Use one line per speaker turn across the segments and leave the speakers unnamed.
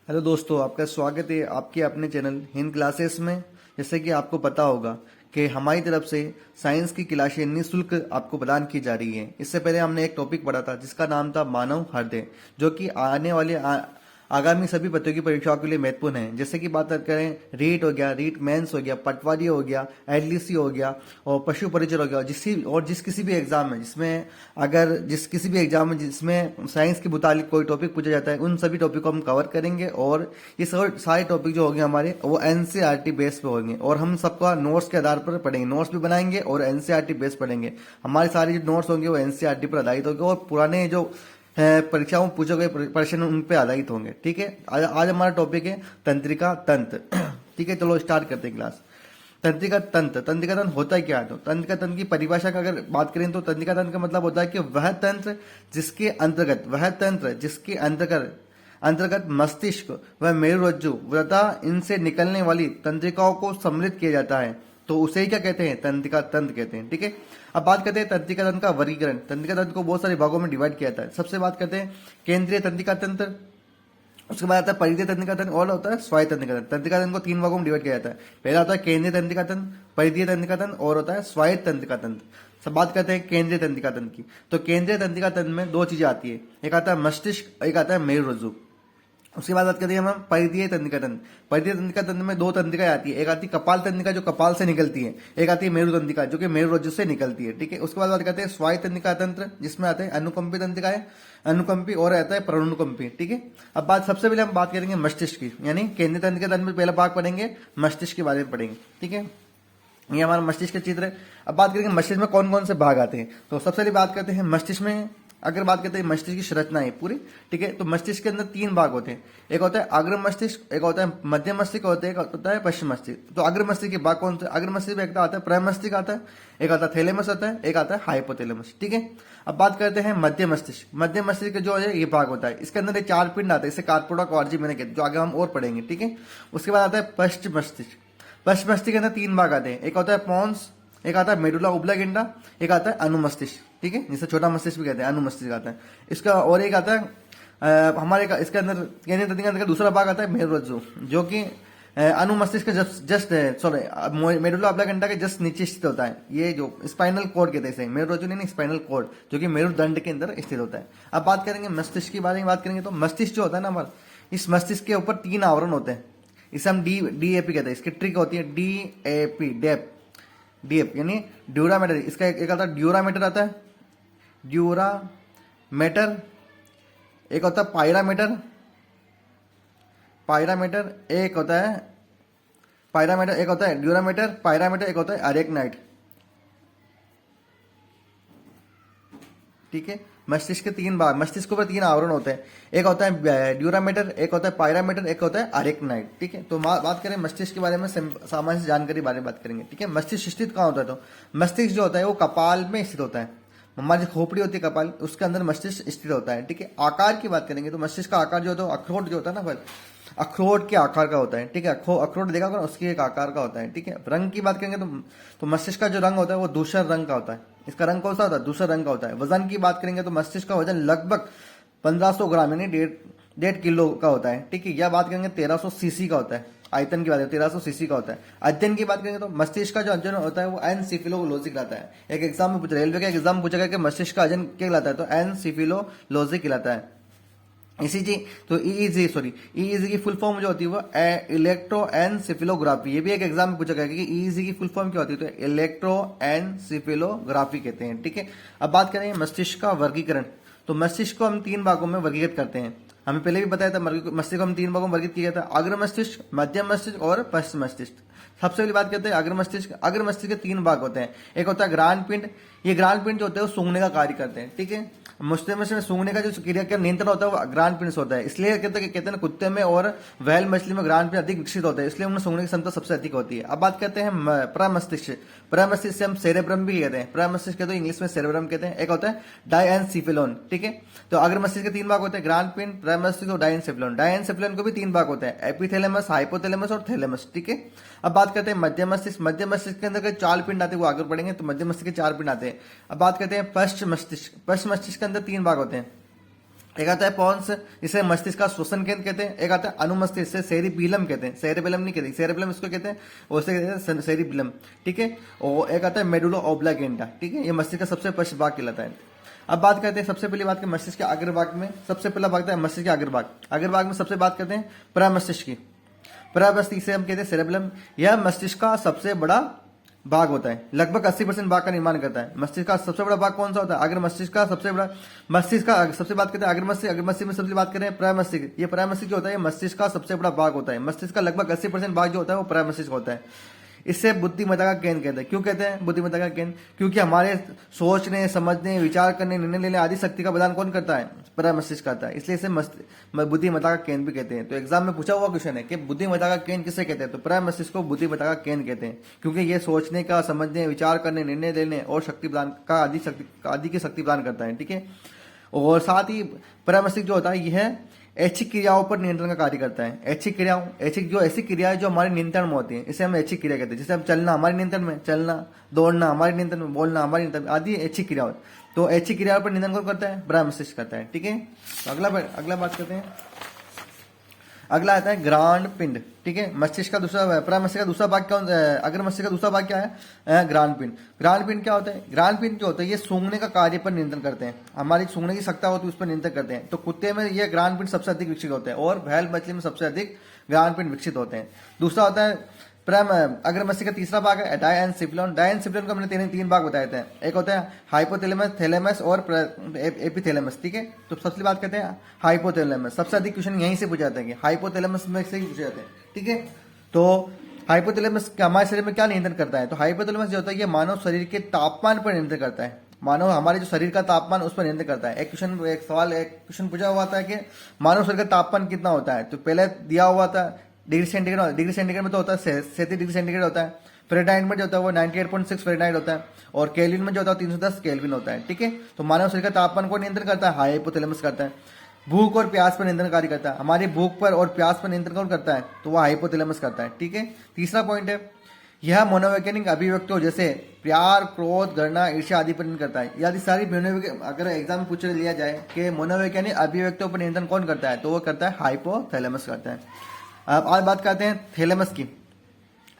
Hello दोस्तों, आपका स्वागत है आपके अपने चैनल हिंद क्लासेस में। जैसे कि आपको पता होगा कि हमारी तरफ से साइंस की क्लासें निःशुल्क आपको प्रदान की जा रही हैं। इससे पहले हमने एक टॉपिक पढ़ा था जिसका नाम था मानव हृदय, जो कि आने वाले आगामी सभी प्रतियोगी परीक्षाओं के लिए महत्वपूर्ण है। जैसे कि बात करें रीट हो गया, रीट मेंस हो गया, पटवारी हो गया, एलडीसी हो गया और पशु परिचय हो गया। जिस किसी भी एग्जाम में जिसमें साइंस के मुतालिक कोई टॉपिक पूछा जाता है, उन सभी टॉपिक को हम कवर करेंगे। और ये सारे टॉपिक जो होंगे हमारे, वो एनसीईआरटी बेस पे होंगे और हम सबका नोट्स के आधार पर पढ़ेंगे। नोट्स भी बनाएंगे और एनसीईआरटी बेस पढ़ेंगे। हमारे सारे जो नोट्स होंगे वो एनसीईआरटी पर आधारित होंगे और पुराने जो परीक्षाओं में पूछे गए प्रश्न उन पे आधारित होंगे। ठीक है, आज हमारा टॉपिक है तंत्रिका तंत्र। ठीक है, चलो स्टार्ट करते हैं क्लास। तंत्रिका तंत्र होता है क्या है? तो तंत्रिका तंत्र की परिभाषा का अगर बात करें तो तंत्रिका तंत्र का मतलब होता है कि वह तंत्र जिसके अंतर्गत मस्तिष्क व मेरुरज्जु वृता इनसे निकलने वाली तंत्रिकाओं को सम्मिलित किया जाता है, तो उसे ही क्या कहते हैं? तंत्रिका तंत्र कहते हैं। ठीक है, अब बात करते हैं तंत्रिका तंत्र का वर्गीकरण। तंत्रिका तंत्र को बहुत सारे भागों में डिवाइड किया जाता है। सबसे बात करते हैं केंद्रीय तंत्रिका तंत्र, उसके बाद आता है परिधीय तंत्रिका तंत्र और होता है स्वायत्त तंत्रिका तंत्र। तंत्रिका तंत्र को तीन भागों में डिवाइड किया जाता है। पहला होता है केंद्रीय तंत्रिका तंत्र, परिधीय तंत्रिका तंत्र और होता है स्वायत्त तंत्रिका तंत्र। सब बात करते हैं केंद्रीय तंत्रिका तंत्र की। तो केंद्रीय तंत्रिका तंत्र में दो चीजें आती है, एक आता है मस्तिष्क, एक आता है मेरुरज्जु। उसके बाद बात करते हैं हम परिधीय तंत्रिका तंत्र। परिधीय तंत्रिका तंत्र में दो तंत्रिकाएं आती है, एक आती है कपाल तंत्रिका जो कपाल से निकलती है, एक आती है मेरु तंत्रिका जो कि मेरुरज्जु से निकलती है। ठीक है, उसके बाद बात करते हैं स्वायत्त तंत्रिका तंत्र, जिसमें आते हैं अनुकंपी तंत्रिकाएं, अनुकंपी और आता है प्राणुकंपी। ठीक है, अब सबसे पहले हम बात करेंगे मस्तिष्क की, यानी केंद्रीय तंत्रिका तंत्र में पहला भाग पढ़ेंगे, मस्तिष्क के बारे में पढ़ेंगे। ठीक है, ये हमारा मस्तिष्क का चित्र है। अब बात करेंगे मस्तिष्क में कौन कौन से भाग आते हैं। तो सबसे पहले बात करते हैं मस्तिष्क में, अगर बात करते हैं मस्तिष्क की संरचना है पूरी। ठीक है, तो मस्तिष्क के अंदर तीन भाग होते हैं, एक होता है अग्र मस्तिष्क, एक होता है मध्य मस्तिष्क और एक होता है पश्चिम मस्तिष्क। तो अग्र मस्तिष्क के भाग कौन से? अग्र मस्तिष्क में एक आता है प्रमस्तिष्क आता है, एक आता है थैलेमस आता है, एक आता है हाइपोथैलेमस। ठीक है, अब बात करते हैं मध्य मस्तिष्क। मध्य मस्तिष्क जो है ये भाग होता है, इसके अंदर ये चार पिंड आते हैं, इसे कार्पोडा क्वार्जी मैंने कहते हैं, जो आगे हम और पढ़ेंगे। ठीक है, उसके बाद आता है पश्चिम मस्तिष्क। पश्चिम मस्तिष्क के अंदर तीन भाग आते हैं, एक होता है पोन्स, एक आता है मेडुला ओब्लांगेंडा, एक आता है अनुमस्तिष्क। ठीक है, जिसे छोटा मस्तिष्क भी कहते हैं, अनुमस्तिष्क आता है इसका, और एक आता है हमारे इसके अंदर केंद्रीय तंत्रिका का दूसरा भाग आता है मेरुरज्जु, जो कि अनुमस्तिष्क का मेडुला ओब्लांगेंडा के जस्ट नीचे स्थित होता है। ये जो स्पाइनल कॉर्ड कहते हैं इसे, मेरुरज्जु नहीं, स्पाइनल कॉर्ड, जो कि मेरुदंड के अंदर स्थित होता है। अब बात करेंगे मस्तिष्क के बारे में बात करेंगे तो मस्तिष्क जो होता है ना हमारा, इस मस्तिष्क के ऊपर तीन आवरण होते हैं, इसे हम डीएपी कहते हैं। इसकी ट्रिक होती है डीएप यानी ड्यूरामेटर। इसका एक आता है ड्यूरामेटर आता है, ड्यूरामेटर, एक होता है पायरामेटर, एक होता है पायरामेटर, एक होता है ड्यूरामेटर, पायरामेटर, एक होता है अरेक्नाइड। ठीक है, मस्तिष्क के तीन भाग, मस्तिष्क के ऊपर तीन आवरण होते हैं, एक होता है ड्यूरामेटर, एक होता है पायरामेटर, एक होता है अरेक्नाइड। ठीक है, तो बात करें मस्तिष्क के बारे में, सामान्य जानकारी बारे में बात करेंगे। ठीक है, मस्तिष्क स्थित कहाँ होता है? तो मस्तिष्क जो होता है वो कपाल में स्थित होता है। हमारी खोपड़ी होती है कपाल, उसके अंदर मस्तिष्क स्थित होता है। ठीक है, आकार की बात करेंगे तो मस्तिष्क का आकार जो होता है, अखरोट जो होता है ना फल, अखरोट के आकार का होता है। ठीक है, अखरोट देखा होगा, उसके एक आकार का होता है। ठीक है, रंग की बात करेंगे तो मस्तिष्क का जो रंग होता है वो धूसर रंग का होता है। इसका रंग कौन सा होता है? धूसर रंग का होता है। वजन की बात करेंगे तो मस्तिष्क का वजन लगभग 1500 ग्राम यानी 1.5 किलो का होता है। ठीक है, यह बात करेंगे 1300 सीसी का होता है। आयतन की बात करें 1300 सीसी का होता है। अध्ययन की बात करेंगे तो मस्तिष्क का जो अध्ययन होता है वो एनसिफिलोलॉजी कहलाता है। एक एग्जाम में रेलवे का एग्जाम पूछा गया कि मस्तिष्क का अध्ययन क्या कहलाता है, तो एनसिफिलोलॉजी कहलाता है। ईसीजी तो ईईजी की फुल फॉर्म जो होती है वो इलेक्ट्रोएनसेफेलोग्राफी। ये भी एक एग्जाम में पूछा गया कि ईईजी की फुल फॉर्म क्या होती है, तो इलेक्ट्रोएनसेफेलोग्राफी कहते हैं। ठीक है, अब बात करें मस्तिष्क का वर्गीकरण। तो मस्तिष्क को हम तीन भागों में वर्गीकृत करते हैं। हमें पहले भी बताया था मस्तिष्क को हम तीन भागों में वर्गीकृत किया था, अग्र मस्तिष्क, मध्य मस्तिष्क और पश्चिम मस्तिष्क। सबसे पहले बात करते हैं अग्र मस्तिष्क। अग्र मस्तिष्क के तीन भाग होते हैं, एक होता है ग्रान पिंड। ये ग्रान पिंड जो होते हैं वो सूंघने का कार्य करते हैं। ठीक है, मस्तिष्क में सूंघने का जो क्रिया का नियंत्रण होता है वो ग्रान पिंड से होता है। इसलिए कहते हैं कुत्ते में और व्हेल मछली में ग्रान पिंड अधिक विकसित होता है, इसलिए उन्हें सूंघने की क्षमता सबसे अधिक होती है। अब बात करते हैं प्रमस्तिष्क। प्रमस्तिष्क से हम सेरेब्रम भी कहते हैं, प्रमस्तिष्क कहते हैं इंग्लिश में सेरेब्रम कहते हैं। एक होता है डायएनसेफेलोन। ठीक है, तो अग्र मस्तिष्क के तीन भाग होते हैं, ग्रान पिंड, प्रमस्तिष्क और डायएनसेफेलोन। डायएनसेफेलोन को भी तीन भाग होते हैं, एपिथैलेमस, हाइपोथैलेमस और थैलेमस। ठीक है, अब बात करते हैं मध्य मस्तिष्क। मध्य मस्तिष्क के अंदर चार पिंड आते हैं, वो आगे पढ़ेंगे, तो मध्य मस्तिष्क के चार पिंड आते हैं। अब बात करते हैं पश्चिम मस्तिष्क। पश्चिम मस्तिष्क के अंदर तीन भाग होते हैं, एक आता है पॉन्स, इसे मस्तिष्क का श्वसन केंद्र कहते हैं। एक आता है अनुमस्तिष्क, इसे सेरिबेलम कहते हैं। सेरिबेलम नहीं कहते, सेरिबेलम इसको कहते हैं, और इसे कहते हैं सेरिबेलम, ठीक है। और एक आता है मेडुला ऑब्लागेंटा, ठीक है, ये मस्तिष्क का सबसे पश्च भाग कहलाता है। अब बात करते हैं सबसे पहली बात की मस्तिष्क के अग्रभाग में, सबसे पहला भाग है मस्तिष्क के अग्रभाग। अग्रभाग में सबसे बात करते हैं प्रमस्तिष्क की। प्रमस्तिष्क इसे हम कहते हैं सेरेबेलम। यह मस्तिष्क का सबसे बड़ा भाग होता है, लगभग 80% भाग का निर्माण करता है। मस्तिष्क का सबसे बड़ा भाग कौन सा होता है? अग्र मस्तिष्क का सबसे बड़ा। मस्तिष्क का सबसे बात करते हैं अग्र मस्तिष्क, अग्र मस्तिष्क में सबसे बात करें प्रमस्तिष्क। ये प्रमस्तिष्क जो होता है मस्तिष्क का सबसे बड़ा भाग होता है। मस्तिष्क का लगभग 80% भाग जो होता है वो प्रमस्तिष्क होता है। इससे बुद्धिमत्ता का केंद्र कहते हैं। क्यों कहते हैं बुद्धिमत्ता का केंद्र? क्योंकि हमारे सोचने, समझने, विचार करने, निर्णय लेने आदि शक्ति का प्रदान कौन करता है? प्रमस्तिष्क करता है, इसलिए इसे बुद्धिमत्ता का केंद्र भी कहते हैं। तो एग्जाम में पूछा हुआ क्वेश्चन है कि बुद्धिमत्ता का केंद्र किसे कहते हैं, तो प्रमस्तिष्क को बुद्धिमत्ता का केंद्र कहते हैं, क्योंकि ये सोचने का, समझने, विचार करने, निर्णय लेने और शक्ति प्रदान का आदि की शक्ति प्रदान करता है, ठीक है। और साथ ही प्रमस्तिष्क जो होता है यह ऐच्छिक क्रियाओं पर नियंत्रण का कार्य करता है। ऐच्छिक क्रियाओं, ऐच्छिक जो ऐसी क्रियाएं जो हमारे नियंत्रण में होती है, इसे हम ऐच्छिक क्रिया कहते हैं। जैसे हम चलना हमारे नियंत्रण में, चलना, दौड़ना हमारे नियंत्रण में, बोलना हमारे नियंत्रण में, आदि ऐच्छिक क्रियाओं। तो ऐच्छिक क्रियाओं पर नियंत्रण कौन करता है? प्रमस्तिष्क करता है, ठीक है। तो अगला बात करते हैं। अगला आता है ग्रांड पिंड, ठीक है। मस्तिष्क का दूसरा, प्रमस्तिष्क का दूसरा भाग कौन? अग्र मस्तिष्क का दूसरा भाग क्या है? ग्रांड पिंड। ग्रांड पिंड क्या होता है? ग्रांड पिंड जो होता है ये सूंघने का कार्य पर नियंत्रण करते हैं। हमारी सूंघने की सत्ता होती है उस पर नियंत्रण करते हैं। तो कुत्ते में ये ग्रांड पिंड सबसे अधिक विकसित होते हैं और भैल मछली में सबसे अधिक ग्रांड पिंड विकसित होते हैं। दूसरा होता है अग्र मस्तिष्क का तीसरा भाग है डायएनसिफिलॉन। डायएनसिफिलॉन को हमने तीन भाग बताए थे। एक होता है हाइपोथैलेमस, थैलेमस और एपिथैलेमस, ठीक है। तो सबसे बात करते हैं हाइपोथैलेमस। सबसे अधिक क्वेश्चन यहीं से पूछे जाते हैं कि हाइपोथैलेमस में से ही पूछे जाते हैं, ठीक है। तो हाइपोथैलेमस हमारे शरीर में क्या नियंत्रण करता है? तो हाइपोथैलेमस जो होता है ये मानव शरीर के तापमान पर नियंत्रण करता है। मानव हमारे जो शरीर का तापमान उस पर नियंत्रण करता है। एक क्वेश्चन पूछा हुआ था कि मानव शरीर का तापमान कितना होता है? तो पहले दिया हुआ था डिग्री सेंटीग्रेड में तो होता है 37 डिग्री सेंटीग्रेड होता है। फ़ारेनहाइट में जो होता है वो 98.6 फ़ारेनहाइट होता है, और केल्विन में जो होता है 310 केल्विन होता है, ठीक है। तो मानव शरीर का तापमान को नियंत्रण करता है हाइपोथैलेमस करता है। भूख और प्यास पर नियंत्रण कार्य करता है। हमारी भूख पर और प्यास पर नियंत्रण कौन करता है? तो वह हाइपोथैलेमस करता है, ठीक है। तीसरा पॉइंट है यह मनोवैज्ञानिक अभिव्यक्तियों जैसे प्यार, क्रोध, घृणा, ईर्ष्या आदि पर नियंत्रण करता है। यदि सारी अगर एग्जाम में पूछ लिया जाए कि मनोवैज्ञानिक अभिव्यक्तियों पर नियंत्रण कौन करता है, तो वो करता है हाइपोथैलेमस करता है। अब आज बात करते हैं थैलेमस की।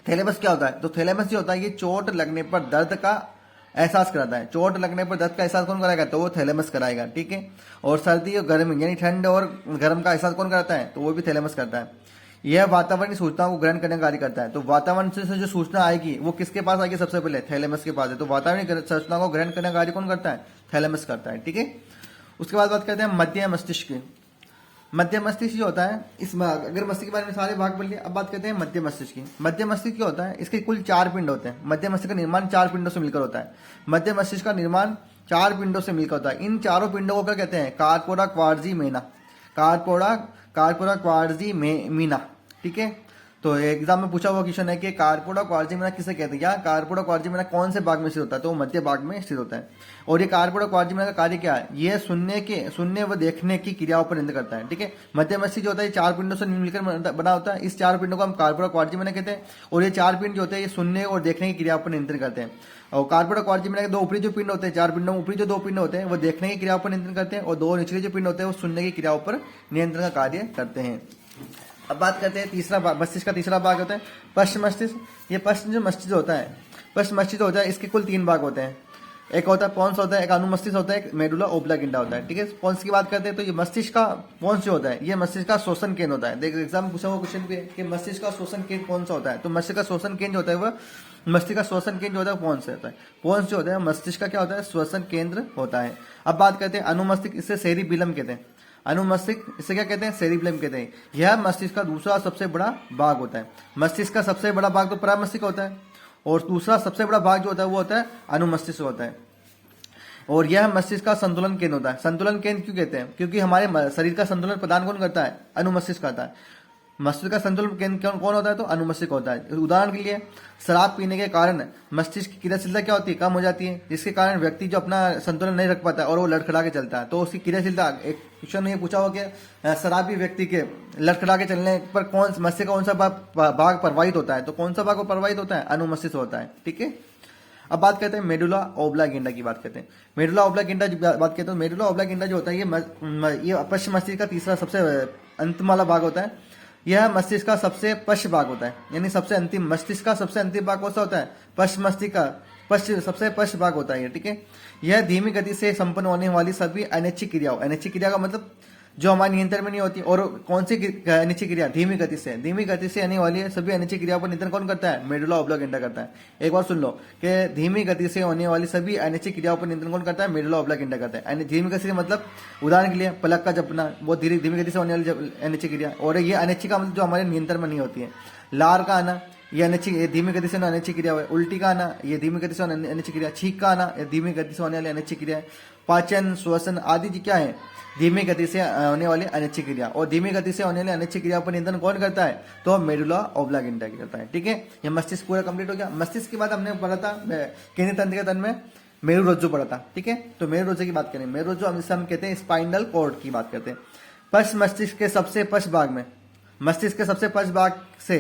थैलेमस क्या होता है? तो थैलेमस जो होता है ये चोट लगने पर दर्द का एहसास कराता है। चोट लगने पर दर्द का एहसास कौन कराएगा? तो वो थैलेमस कराएगा, ठीक है। और सर्दी और गर्मी यानी ठंड और गर्म का एहसास कौन कराता है? तो वो भी थैलेमस करता है। यह वातावरण की सूचनाओं को ग्रहण करने का कार्य करता है। तो वातावरण से जो सूचना आएगी वो किसके पास आएगी? सबसे पहले थैलेमस के पास है। तो वातावरण की सूचनाओं को ग्रहण करने का कार्य कौन करता है? थैलेमस करता है, ठीक है। उसके बाद बात करते हैं मध्य मस्तिष्क की। मध्य मस्तिष्क जो होता है इसमें अगर मस्तिष्क के बारे में सारे भाग पढ़ लिए। अब बात करते हैं मध्य मस्तिष्क की। मध्य मस्तिष्क क्या होता है? इसके कुल 4 पिंड होते हैं। मध्य मस्तिष्क का निर्माण 4 पिंडों से मिलकर होता है। मध्य मस्तिष्क का निर्माण 4 पिंडों से मिलकर होता है। इन चारों पिंडों को क्या कहते हैं? कार्पोरा क्वार्जी मेना। कार्पोरा क्वार्जी मीना, ठीक है। तो एग्जाम में पूछा हुआ क्वेश्चन है कि कार्पोरा क्वार्जिमिना किसे कहते हैं? या कार्पोरा क्वार्जिमिना कौन से भाग में स्थित होता है? तो वो मध्य भाग में स्थित होता है। और ये कार्पोरा क्वार्जिमिना का कार्य क्या है? ये सुनने व देखने की क्रियाओं पर नियंत्रण करता है, ठीक है। मध्य मस्तिष्क जो होता है 4 पिंडों से मिलकर बना होता है। इस 4 पिंडों को हम कार्पोरा क्वार्जिमिना कहते हैं। और ये 4 पिंड जो होते हैं ये सुनने और देखने की क्रियाओं पर नियंत्रण करते हैं। और कार्पोरा क्वार्जिमिना के 2 ऊपरी जो पिंड होते हैं, 4 पिंडों में ऊपरी जो 2 पिंड होते हैं वो देखने की क्रियाओं पर नियंत्रण करते हैं, और 2 निचले जो पिंड होते हैं वो सुनने की क्रियाओं पर नियंत्रण का कार्य करते हैं। अब बात करते हैं तीसरा मस्तिष्क का तीसरा भाग होता है पश्चिम मस्तिष्क। ये पश्चिम जो मस्तिष्क होता है, पश्चिम मस्तिष्क होता है, इसके कुल 3 भाग होते हैं। एक होता है पोन्स होता है, एक अनुमस्तिष्क होता है, एक मेडुला ओब्लागेंटा होता है, ठीक है। पोन्स की बात करते हैं तो ये मस्तिष्क का पोन्स जो होता है ये मस्तिष्क का शोषण केंद्र होता है। देखो एग्जाम में पूछा हुआ क्वेश्चन भी है कि मस्तिष्क का शोषण केंद्र कौन सा होता है? तो मस्तिष्क का शोषण केंद्र होता है वह मस्तिष्क का श्वसन केंद्र जो होता है पोन्स होता है। पोन्स जो होता है मस्तिष्क का क्या होता है? श्वसन केंद्र होता है। अब बात करते हैं अनुमस्तिष्क, इसे सेरिबेलम कहते हैं। अनुमस्तिष्क इसे क्या कहते हैं? सेरिबेलम कहते हैं। यह मस्तिष्क का दूसरा सबसे बड़ा भाग होता है। मस्तिष्क का सबसे बड़ा भाग तो प्रमस्तिष्क होता है, और दूसरा सबसे बड़ा भाग जो होता है वो होता है अनुमस्तिष्क होता है। और यह मस्तिष्क का संतुलन केंद्र होता है। संतुलन केंद्र क्यों कहते हैं? क्योंकि हमारे शरीर का संतुलन प्रदान कौन करता है? अनुमस्तिष्क करता है। मस्तिष्क का संतुलन केंद्र कौन होता है? तो अनुमस्तिष्क होता है। उदाहरण के लिए शराब पीने के कारण मस्तिष्क की क्रियाशीलता क्या होती है? कम हो जाती है, जिसके कारण व्यक्ति जो अपना संतुलन नहीं रख पाता और वो लड़खड़ा के चलता है। तो उसकी क्रियाशीलता, एक क्वेश्चन ये पूछा हुआ कि शराबी व्यक्ति के लड़खड़ा के चलने पर मस्तिष्क का कौन सा भाग प्रभावित होता है? तो कौन सा भाग प्रभावित होता है? अनुमस्तिष्क होता है, ठीक है। अब बात करते हैं मेडुला ओब्लागेंडा की बात करते हैं। मेडुला ओब्लागेंडा जो बात करते हैं, मेडुला ओब्लागेंडा जो होता है ये पश्चिम मस्तिष्क का तीसरा सबसे अंतिम वाला भाग होता है। यह मस्तिष्क का सबसे पश्च भाग होता है, यानी सबसे अंतिम, मस्तिष्क का सबसे अंतिम भाग कौन सा होता है? पश्चिम मस्तिष्क का सबसे पश्च भाग होता है ये, ठीक है। यह धीमी गति से संपन्न होने वाली सभी अनैच्छिक क्रियाओं, अनैच्छिक क्रिया का मतलब जो हमारे नियंत्रण में नहीं होती, और कौन सी अनैच्छिक क्रिया? धीमी गति से आने वाली सभी अनैच्छिक क्रियाओं पर नियंत्रण कौन करता है? मेडुला ओब्लागेंडा करता है। एक बार सुन लो कि धीमी गति से होने वाली सभी अनैच्छिक क्रियाओं पर नियंत्रण कौन करता है? मेडुला ओब्लागेंडा करता है। धीमी गति से मतलब उदाहरण के लिए पलक का झपकना, वो धीमी गति से होने वाली अनैच्छिक क्रिया, और ये अनैच्छिक का मतलब जो हमारे नियंत्रण में नहीं होती है। लार का आना, ये अनैच्छिक, ये धीमी गति से अनैच्छिक क्रिया है। उल्टी का आना, ये धीमी गति से अनैच्छिक क्रिया। छींक का आना, ये धीमी गति से होने वाली अनैच्छिक क्रिया है। पाचन, श्वसन आदि जी क्या है? धीमी गति से होने वाली अनैच्छिक क्रिया। और धीमी गति से होने वाली अनैच्छिक क्रिया पर नियंत्रण कौन करता है? तो मेडुला ओब्लागेंडा करता है, ठीक है। ये मस्तिष्क पूरा कंप्लीट हो गया। मस्तिष्क के बाद हमने पढ़ा था केंद्रीय तंत्रिका तंत्र में मेरु रज्जु पढ़ा था, ठीक है। तो मेरु रज्जु की बात करें, मेरु रज्जु हम कहते हैं स्पाइनल कॉर्ड की बात करते हैं। पश्च मस्तिष्क के सबसे पश्च भाग में, मस्तिष्क के सबसे पश्च भाग से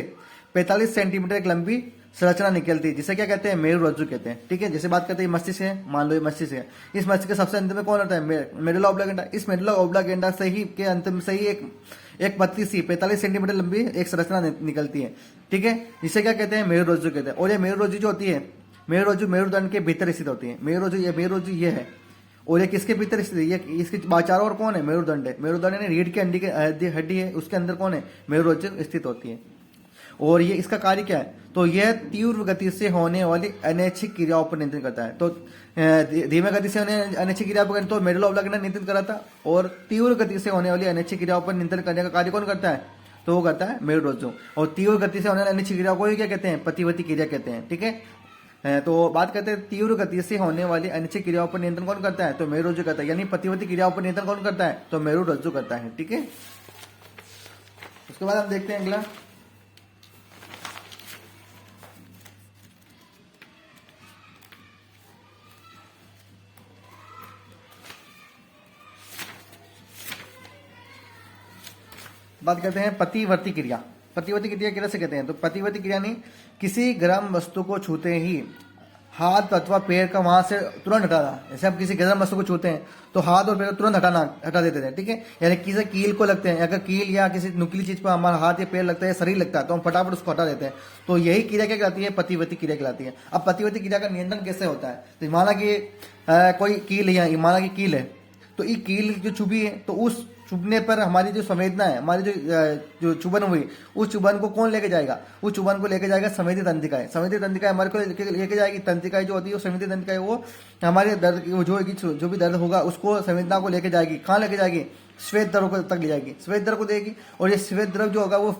45 सेंटीमीटर एक लंबी संरचना निकलती है, जिसे क्या कहते हैं? मेरु रज्जु कहते हैं, ठीक है। जैसे बात करते हैं मस्तिष्क है, मान लो ये मस्तिष्क है, इस मस्तिष्क के सबसे अंत में कौन होता है? मेडुला ओब्लागेंडा। इस मेडुला ओब्लागेंडा से ही के अंत में से ही एक पतली सी 45 सेंटीमीटर लंबी एक संरचना निकलती है, ठीक है, जिसे क्या कहते हैं? मेरु रज्जु कहते हैं। और ये मेरु रज्जु जो होती है, मेरु रज्जु मेरुदंड के भीतर स्थित होती है। मेरु रज्जु ये है, और ये किसके भीतर स्थित है? ये इसके चारों ओर कौन है? मेरुदंड है। मेरुदंड यानी रीढ़ की हड्डी है, उसके अंदर कौन है? मेरु रज्जु स्थित होती है। और ये इसका कार्य क्या है? तो यह तीव्र गति से होने वाली अनैच्छिक क्रियाओं पर नियंत्रण करता है। तो धीमे गति से होने अनैच्छिक क्रिया पर तो मेडुला ओब्लागेंडा नियंत्रित कराता, और तीव्र गति से होने वाली अनैच्छिक क्रियाओं पर नियंत्रण करने का कार्य कौन करता है? तो वो करता है मेरु रज्जु। और तीव्र गति से होने वाली अनैच्छिक क्रियाओं को ही क्या कहते हैं? प्रतिवर्ती क्रिया कहते हैं, ठीक है। तो बात करते हैं तीव्र गति से होने वाली अनैच्छिक क्रियाओं पर नियंत्रण कौन करता है? तो मेरु रज्जु करता है। यानी प्रतिवर्ती क्रियाओं पर नियंत्रण कौन करता है? तो मेरु रज्जु करता है, ठीक है। उसके बाद हम देखते हैं अगला, बात करते हैं प्रतिवर्ती क्रिया। प्रतिवर्ती क्रिया कैसे कहते हैं? तो प्रतिवर्ती क्रिया नहीं, किसी गर्म वस्तु को छूते ही हाथ अथवा पैर का वहां से तुरंत हटाना। जैसे आप किसी गर्म वस्तु को छूते हैं तो हाथ और पैर को तुरंत हटा देते हैं, ठीक है। यानी किसी कील को लगते हैं, अगर कील या किसी नुकीली चीज पर हमारा हाथ या पैर लगता है, शरीर लगता है, तो हम फटाफट उसको हटा देते हैं। तो यही क्रिया क्या कहलाती है? प्रतिवर्ती क्रिया कहलाती है। अब प्रतिवर्ती क्रिया का नियंत्रण कैसे होता है? तो माना कि कोई कील है, माना कि कील है, तो ये कील जो चुभी है, तो उस चुभने पर हमारी जो संवेदना है, हमारी जो चुभन हुई, उस चुभन को कौन लेके जाएगा? उस चुभन को लेके जाएगा संवेदी तंत्रिकाएं। संवेदी तंत्रिकाएं हमारे को लेके जाएगी। तंत्रिकाएं जो होती है, वो संवेदी तंत्रिकाएं वो हमारे दर्द जो भी दर्द होगा उसको संवेदना को लेके जाएगी। कहाँ लेके जाएगी? श्वेत द्रव को तक ले जाएगी, श्वेत द्रव को देगी। और ये श्वेत द्रव जो होगा वो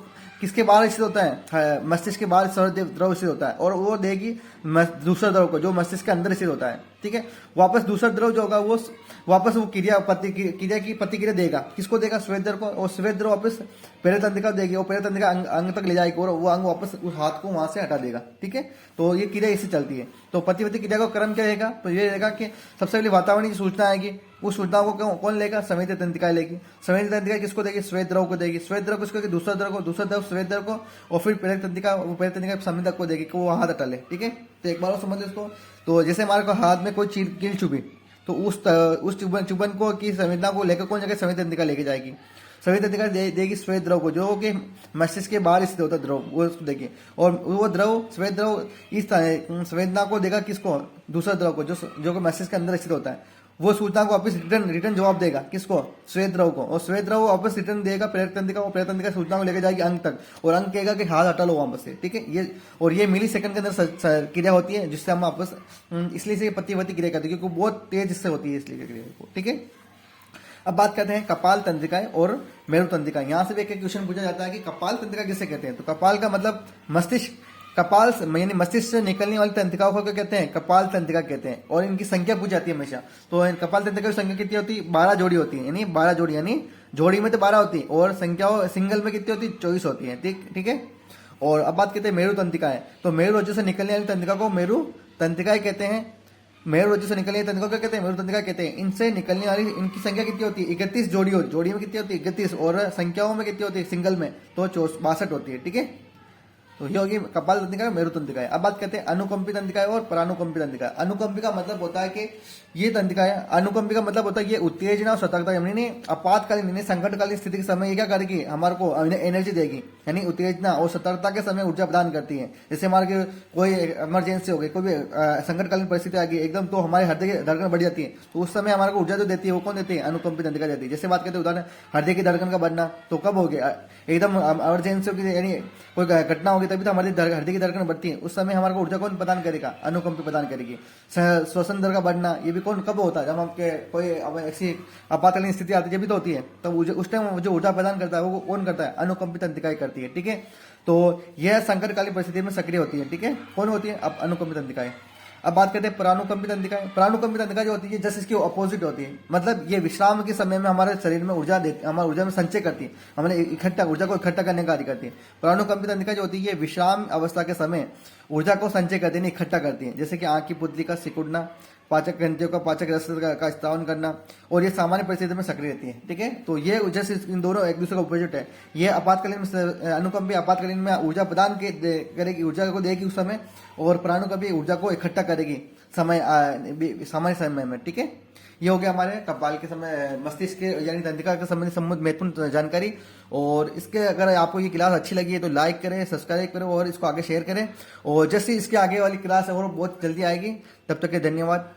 किसके बाहर स्थित होता है? मस्तिष्क के बाहर द्रव स्थित होता है, और वो देगी दूसरा द्रव को जो मस्तिष्क के अंदर स्थित होता है, ठीक है। वापस दूसरा द्रव जो होगा वो वापस वो क्रिया की प्रतिक्रिया देगा। किसको देगा? श्वेत द्रव को। और श्वेत द्रव वापस पेरेतंत्रिका देगी, और पेरेतंत्रिका अंग तक ले जाएगी, और वो अंग वापस उस हाथ को वहां से हटा देगा, ठीक है। तो ये क्रिया इससे चलती है। तो प्रतिवर्ती क्रिया का क्रम क्या रहेगा? तो ये रहेगा कि सबसे पहले वातावरण की सूचना आएगी, उस सूचनाओं को कौन लेगा? संवेदी तंत्रिकाएं लेगी। संवेदी तंत्रिका किसको देगी? श्वेत द्रव को देगी। श्वेत द्रव किसको? दूसरा द्रव श्वेत द्रव को, और फिर प्रेरक तंत्रिका संवेदक को देगी कि वो हाथ हटा ले, ठीक है। तो एक बार समझ लो इसको। तो जैसे हमारे को हाथ में कोई कील चुभी, तो उस चुभन को की संवेदना को लेकर कौन जगह संवेदी तंत्रिका लेके जाएगी। संवेदी तंत्रिका देगी श्वेत द्रव को, जो कि मस्तिष्क के बाहर स्थित होता है द्रव, वो उसको देगी। और वो द्रव, श्वेत द्रव इस संवेदना को देगा किसको? दूसरा द्रव को, जो कि मस्तिष्क के अंदर स्थित होता है। वो सूचना को वापस रिटर्न जवाब देगा किसको? श्वेत द्रव को। और श्वेत द्रव वापस रिटर्न देगा प्रेरक तंत्रिका, और प्रेरक तंत्रिका सूचना को लेकर जाएगी अंग तक, और अंग कहेगा कि हाथ हटा लो वापस से, ठीक है। ये मिली सेकंड के अंदर क्रिया होती है, जिससे हम वापस, इसलिए से प्रतिवर्ती क्रिया करते हैं, क्योंकि बहुत तेज इससे होती है इसलिए क्रिया को, ठीक है। अब बात करते हैं कपाल तंत्रिकाएं और मेरु तंत्रिकाएं। यहाँ से एक क्वेश्चन पूछा जाता है कि कपाल तंत्रिका किसे कहते हैं? तो कपाल का मतलब मस्तिष्क, कपाल यानी मस्तिष्क से निकलने वाली तंत्रिकाओं को क्या कहते हैं? कपाल तंत्रिका कहते हैं। और इनकी संख्या पूछी जाती है हमेशा। तो कपाल तंत्रिका की संख्या कितनी होती है? 12 जोड़ी होती है, यानी 12 जोड़ी, यानी जोड़ी में तो 12 होती है, और संख्याओं सिंगल में कितनी होती है? 24 होती है, ठीक है। और अब बात करते हैं मेरु तंत्रिकाएं। तो मेरु रज्जु से निकलने वाली तंत्रिका को मेरु तंत्रिकाएं कहते हैं। मेरु रज्जु से निकलने वाली तंत्रिका क्या कहते हैं? मेरु तंत्रिका कहते हैं। इनसे निकलने वाली इनकी संख्या कितनी होती है? 31 जोड़ी में कितनी होती है? 31, और संख्याओं में कितनी होती है? सिंगल में तो 62 होती है, ठीक है। तो ये होगी कपाल तंत्रिका, मेरु तंत्रिका। अब बात करते हैं अनुकंपी तंत्रिका और परानुकंपी तंत्रिका। अनुकंपी का मतलब होता है कि ये तंत्रिका है, अनुकंपी का मतलब होता है ये उत्तेजना और सतर्कता, यानी आपातकालीन यानी संकटकालीन स्थिति के समय ये क्या करेगी, हमारे को एनर्जी देगी, यानी उत्तेजना और सतर्कता के समय ऊर्जा प्रदान करती है। जैसे हमारे कोई इमरजेंसी हो गई, कोई भी संकटकालीन परिस्थिति आ गई एकदम, तो हमारे हृदय की धड़कन बढ़ जाती है, तो उस समय हमारे को ऊर्जा जो देती है वो कौन देती है, अनुकंपी तंत्रिका देती है। जैसे बात करते हैं उदाहरण हृदय की धड़कन का बढ़ना, तो कब हो गया, एकदम इमरजेंसी होगी, यानी कोई घटना होगी तभी तो हमारी हृदय की धड़कन बढ़ती है, उस समय हमारे को ऊर्जा कौन प्रदान करेगा, अनुकंपी प्रदान करेगी। श्वसन दर का बढ़ना, ये भी कौन कब होता है, जब हम कोई ऐसी आपातकालीन स्थिति आती है जब भी तो होती है, तब उस टाइम जो ऊर्जा प्रदान करता है वो कौन करता है, अनुकंपी तंत्रिका करती है। ठीक है, तो यह संकटकालीन परिस्थिति में सक्रिय होती है। ठीक है, कौन होती है, अब अनुकंपी तंत्रिकाएं। अब बात करते हैं परानुकंपी तंत्रिकाएं। परानुकंपी तंत्रिका जो होती है जस्ट इसकी अपोजिट होती है, मतलब ये विश्राम के समय में हमारे शरीर में ऊर्जा देती, हमारे ऊर्जा में संचय करती है, हमारे इकट्ठा ऊर्जा को इकट्ठा करने का कार्य करती है। परानुकंपी तंत्रिका जो होती है ये विश्राम अवस्था के समय ऊर्जा को संचय करती है, इकट्ठा करती है, जैसे कि आंख की पुतली का सिकुड़ना, पाचक ग्रंथियों का पाचक रस का स्त्रावन करना, और ये सामान्य परिस्थिति में सक्रिय रहती है। ठीक है, तो ये जैसे इन दोनों एक दूसरे का अपोजिट है। ये आपातकालीन अनुकंपी आपातकालीन में ऊर्जा प्रदान करेगी, ऊर्जा को देगी उस समय, और परानुकंपी ऊर्जा को इकट्ठा करेगी सामान्य समय में। ठीक है, ये हो गया हमारे कपाल के समय मस्तिष्क के यानी तंत्रिका के संबंधित महत्वपूर्ण जानकारी। और इसके अगर आपको ये क्लास अच्छी लगी है तो लाइक करें, सब्सक्राइब करें और इसको आगे शेयर करें, और जैसे इसके आगे वाली क्लास है वो बहुत जल्दी आएगी। तब तक के धन्यवाद।